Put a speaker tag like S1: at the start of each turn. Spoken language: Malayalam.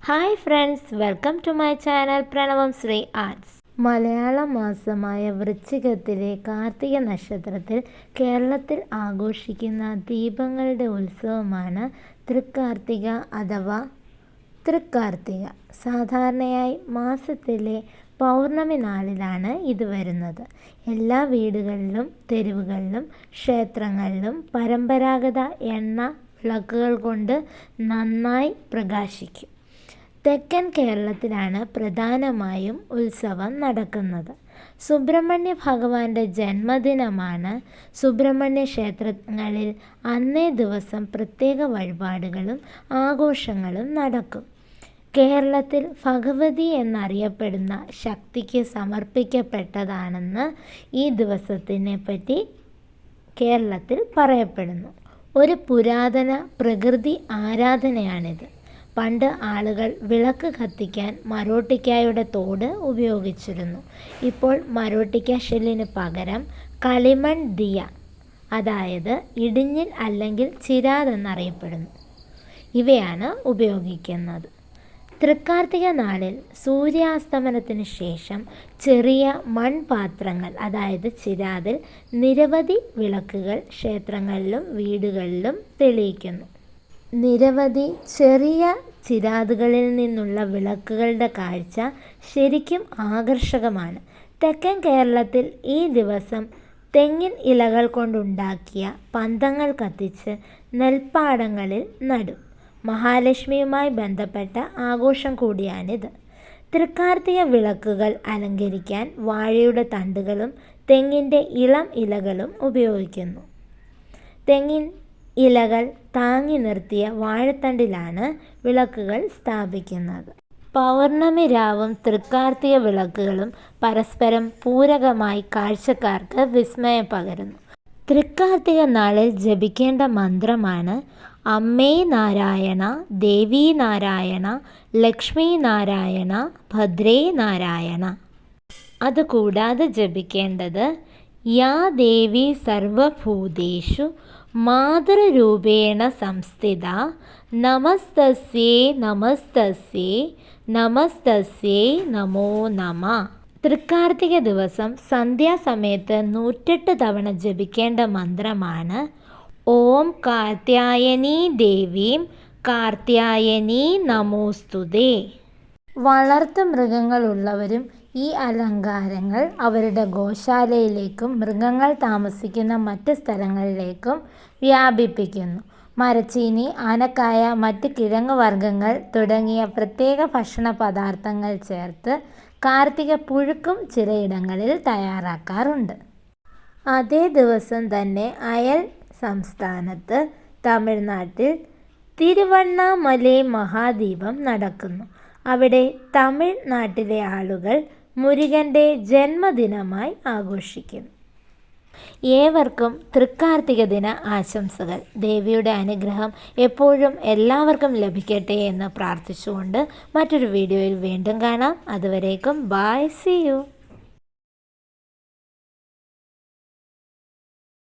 S1: Hi friends, welcome to my channel Pranavam Sree arts. മലയാള മാസമായ വൃശ്ചികത്തിലെ കാർത്തിക നക്ഷത്രത്തിൽ കേരളത്തിൽ ആഘോഷിക്കുന്ന ദീപങ്ങളുടെ ഉത്സവമാണ് തൃക്കാർത്തിക അഥവാ തൃക്കാർത്തിക. സാധാരണയായി മാസത്തിലെ പൗർണമി നാളിലാണ് ഇത് വരുന്നത്. എല്ലാ വീടുകളിലും തെരുവുകളിലും ക്ഷേത്രങ്ങളിലും പരമ്പരാഗത എണ്ണ വിളക്കുകൾ കൊണ്ട് നന്നായി പ്രകാശിക്കും. തെക്കൻ കേരളത്തിലാണ് പ്രധാനമായും ഉത്സവം നടക്കുന്നത്. സുബ്രഹ്മണ്യ ഭഗവാന്റെ ജന്മദിനമാണ്. സുബ്രഹ്മണ്യ ക്ഷേത്രങ്ങളിൽ അന്നേ ദിവസം പ്രത്യേക വഴിപാടുകളും ആഘോഷങ്ങളും നടക്കും. കേരളത്തിൽ ഭഗവതി എന്നറിയപ്പെടുന്ന ശക്തിക്ക് സമർപ്പിക്കപ്പെട്ടതാണെന്ന് ഈ ദിവസത്തിനെ പറ്റി കേരളത്തിൽ പറയപ്പെടുന്നു. ഒരു പുരാതന പ്രകൃതി ആരാധനയാണിത്. പണ്ട് ആളുകൾ വിളക്ക് കത്തിക്കാൻ മരോട്ടിക്കായുടെ തോട് ഉപയോഗിച്ചിരുന്നു. ഇപ്പോൾ മരോട്ടിക്ക ഷെല്ലിന് പകരം കളിമൺ ദിയ, അതായത് ഇടിഞ്ഞിൽ അല്ലെങ്കിൽ ചിരാത് എന്നറിയപ്പെടുന്നു, ഇവയാണ് ഉപയോഗിക്കുന്നത്. തൃക്കാർത്തിക നാളിൽ സൂര്യാസ്തമനത്തിന് ശേഷം ചെറിയ മൺപാത്രങ്ങൾ, അതായത് ചിരാതിൽ നിരവധി വിളക്കുകൾ ക്ഷേത്രങ്ങളിലും വീടുകളിലും തെളിയിക്കുന്നു. നിരവധി ചെറിയ ചിരാതുകളിൽ നിന്നുള്ള വിളക്കുകളുടെ കാഴ്ച ശരിക്കും ആകർഷകമാണ്. തെക്കൻ കേരളത്തിൽ ഈ ദിവസം തെങ്ങിൻ ഇലകൾ കൊണ്ടുണ്ടാക്കിയ പന്തങ്ങൾ കത്തിച്ച് നെൽപ്പാടങ്ങളിൽ നടും. മഹാലക്ഷ്മിയുമായി ബന്ധപ്പെട്ട ആഘോഷം കൂടിയാണിത്. തൃക്കാർത്തിക വിളക്കുകൾ അലങ്കരിക്കാൻ വാഴയുടെ തണ്ടുകളും തെങ്ങിൻ്റെ ഇളം ഇലകളും ഉപയോഗിക്കുന്നു. തെങ്ങിൻ ഇലകൾ താങ്ങി നിർത്തിയ വാഴത്തണ്ടിലാണ് വിളക്കുകൾ സ്ഥാപിക്കുന്നത്. പൗർണമി രാവും തൃക്കാർത്തിക വിളക്കുകളും പരസ്പരം പൂരകമായി കാഴ്ചക്കാർക്ക് വിസ്മയം പകരുന്നു. തൃക്കാർത്തിക നാളിൽ ജപിക്കേണ്ട മന്ത്രമാണ് അമ്മേ നാരായണ, ദേവീ നാരായണ, ലക്ഷ്മി നാരായണ, ഭദ്രേ നാരായണ. അതുകൂടാതെ ജപിക്കേണ്ടത് യാ ദേവി സർവഭൂതേഷു മാതൃരൂപേണ സംസ്ഥിത നമസ്തസ്യേ നമസ്തസ്യേ നമസ്തസ്യേ നമോ നമ. തൃക്കാർത്തിക ദിവസം സന്ധ്യാസമയത്ത് 108 തവണ ജപിക്കേണ്ട മന്ത്രമാണ് ഓം കാർത്യായനീ ദേവീം കാർത്യായനീ നമോസ്തുതേ. വളർത്തു മൃഗങ്ങളുള്ളവരും ഈ അലങ്കാരങ്ങൾ അവരുടെ ഗോശാലയിലേക്കും മൃഗങ്ങൾ താമസിക്കുന്ന മറ്റ് സ്ഥലങ്ങളിലേക്കും വ്യാപിപ്പിക്കുന്നു. മരച്ചീനി, ആനക്കായ, മറ്റ് കിഴങ്ങ് വർഗ്ഗങ്ങൾ തുടങ്ങിയ പ്രത്യേക ഭക്ഷണ പദാർത്ഥങ്ങൾ ചേർത്ത് കാർത്തിക പുഴുക്കും ചിലയിടങ്ങളിൽ തയ്യാറാക്കാറുണ്ട്. അതേ ദിവസം തന്നെ അയൽ സംസ്ഥാനത്ത് തമിഴ്നാട്ടിൽ തിരുവണ്ണാമലൈ മഹാദീപം നടക്കുന്നു. അവിടെ തമിഴ്നാട്ടിലെ ആളുകൾ മുരുകൻ്റെ ജന്മദിനമായി ആഘോഷിക്കുന്നു. ഏവർക്കും തൃക്കാർത്തിക ദിന ആശംസകൾ. ദേവിയുടെ അനുഗ്രഹം എപ്പോഴും എല്ലാവർക്കും ലഭിക്കട്ടെ എന്ന് പ്രാർത്ഥിച്ചുകൊണ്ട് മറ്റൊരു വീഡിയോയിൽ വീണ്ടും കാണാം. അതുവരേക്കും ബൈ, സീ യു.